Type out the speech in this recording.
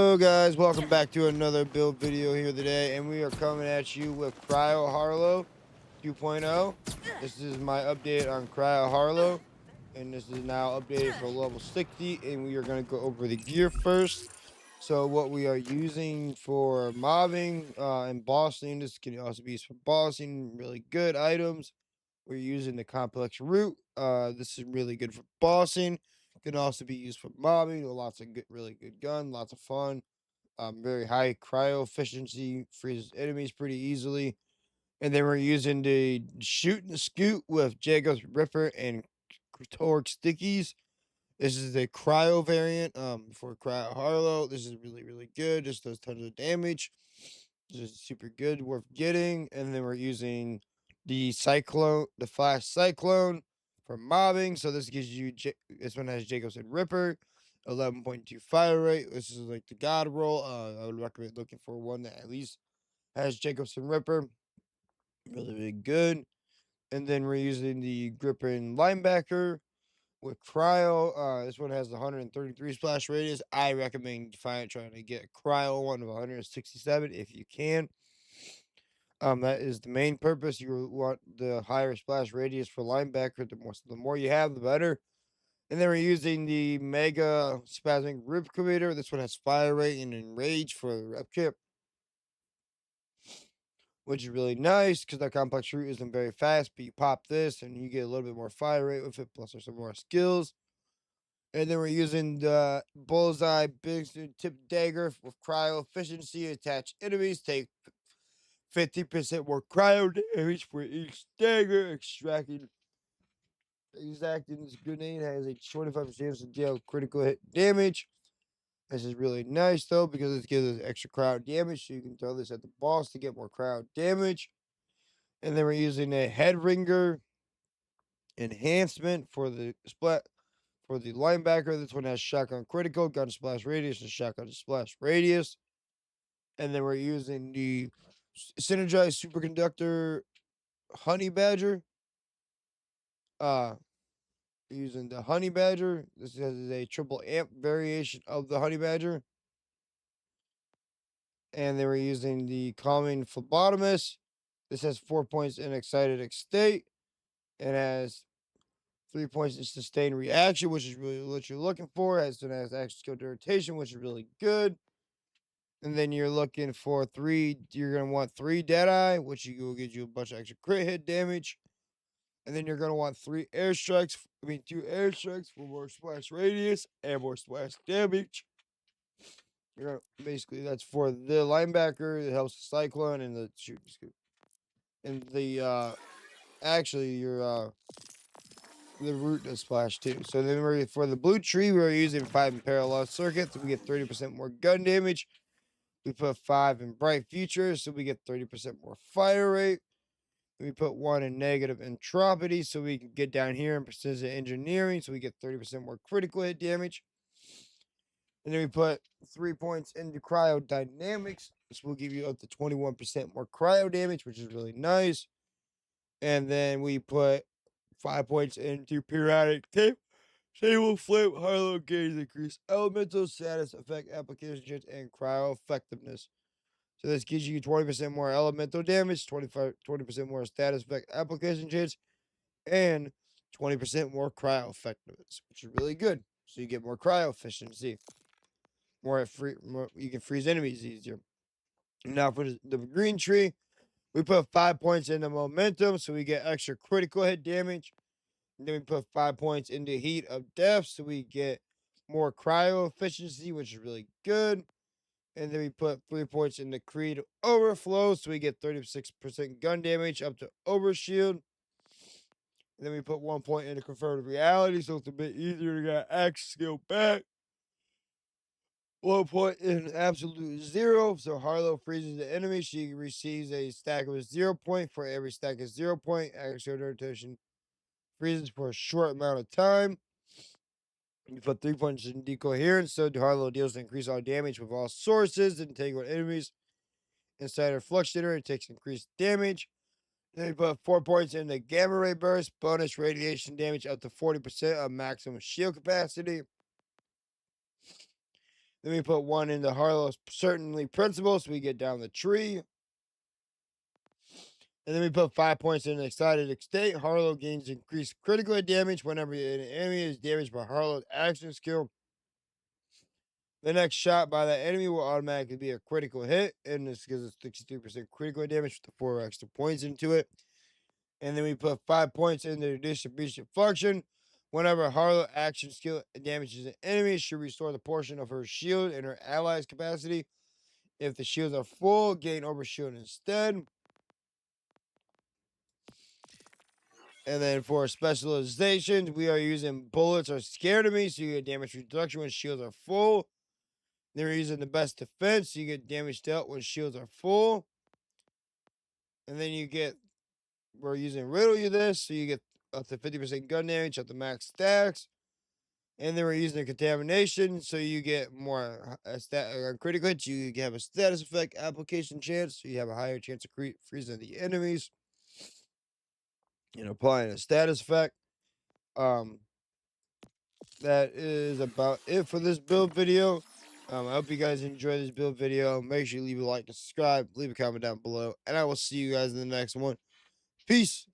Hello guys, welcome back to another build video here today, and we are coming at you with Cryo Harlowe 2.0. This is my update on Cryo Harlowe, and this is now updated for level 60, and we are going to go over the gear first. So what we are using for mobbing and bossing, this can also be used for bossing, really good items. We're using the complex root. This is really good for bossing. Can also be used for mobbing. Lots of good, really good gun. Lots of fun. Very high cryo efficiency. Freezes enemies pretty easily. And then we're using the shoot and scoot with Jacob's Ripper and Torque Stickies. This is a cryo variant for Cryo Harlow. This is really good. Just does tons of damage. This is super good, worth getting. And then we're using the Flash Cyclone for mobbing. So this gives you this one has Jacobs and Ripper, 11.2 fire rate. This is like the God roll. I would recommend looking for one that at least has Jacobs and Ripper. Really good. And then we're using the Grippin Linebacker with Cryo. This one has the 133 splash radius. I recommend trying to get a Cryo one of 167 if you can. That is the main purpose. You want the higher splash radius for linebacker. The more you have, the better. And then we're using the Mega Spasmic Rip Creator. This one has fire rate and enrage for the rep kit, which is really nice because that complex root isn't very fast. But you pop this and you get a little bit more fire rate with it. Plus, there's some more skills. And then we're using the Bullseye Big Tip Dagger with cryo efficiency. Attach enemies. Take 50% more cryo damage for each dagger. Exacting this grenade has a 25% chance to deal critical hit damage. This is really nice though because it gives us extra crowd damage, so you can throw this at the boss to get more crowd damage. And then we're using a head ringer enhancement for the linebacker. This one has shotgun critical, gun splash radius, and shotgun splash radius. And then we're using the synergized superconductor honey badger. Using the honey badger. This is a triple amp variation of the honey badger. And then we're using the calming phlebotomist. This has 4 points in excited state. It has 3 points in sustained reaction, which is really what you're looking for. It has action skill rotation, which is really good. And then you're looking for you're gonna want 3 Deadeye, which will get you a bunch of extra crit hit damage. And then you're gonna want 2 airstrikes for more splash radius and more splash damage. Basically that's for the linebacker. It helps the cyclone and the shoot scoop. And the actually your the root does splash too. So then for the blue tree, we're using 5 in parallel circuits. So we get 30% more gun damage. We put 5 in bright future, so we get 30% more fire rate. We put 1 in negative entropy, so we can get down here in precision engineering, so we get 30% more critical hit damage. And then we put 3 points into cryodynamics. This will give you up to 21% more cryo damage, which is really nice. And then we put 5 points into periodic tape. Table flip, Harlowe gauge increase elemental status effect application chance and cryo effectiveness. So this gives you 20% more elemental damage, 20% more status effect application chance, and 20% more cryo effectiveness, which is really good. So you get more cryo efficiency. You can freeze enemies easier. Now for the green tree, we put 5 points into momentum, so we get extra critical hit damage. And then we put 5 points into heat of death, so we get more cryo efficiency, which is really good. And then we put 3 points into Creed Overflow, so we get 36% gun damage up to Overshield. And then we put 1 point into Confirmed Reality, so it's a bit easier to get axe skill back. 1 point in Absolute Zero, so Harlowe freezes the enemy. She receives a stack of 0 point for every stack of 0 point. Axial rotation freezes for a short amount of time. You put 3 points in Decoherence, so Harlowe deals increase all damage with all sources and entangled enemies. Inside her Fluxator, it takes increased damage. Then you put 4 points in the Gamma Ray Burst, bonus radiation damage up to 40% of maximum shield capacity. Then we put 1 into Harlowe's Certainly Principle, so we get down the tree. And then we put 5 points in an Excited State. Harlowe gains increased critical hit damage whenever an enemy is damaged by Harlowe's action skill. The next shot by that enemy will automatically be a critical hit, and this gives us 63% critical hit damage with the 4 extra points into it. And then we put 5 points in the distribution function. Whenever Harlowe action skill damages an enemy, it should restore the portion of her shield and her allies' capacity. If the shields are full, gain overshield instead. And then for specializations, we are using bullets are scared of me, so you get damage reduction when shields are full. Then we're using the best defense, so you get damage dealt when shields are full. And then we're using riddle you this, so you get up to 50% gun damage at the max stacks. And then we're using contamination, so you get more critical hits. You have a status effect application chance, so you have a higher chance of freezing the enemies and applying a status effect. That is about it for this build video. I hope you guys enjoy this build video. Make sure you leave a like and subscribe. Leave a comment down below, and I will see you guys in the next one. Peace.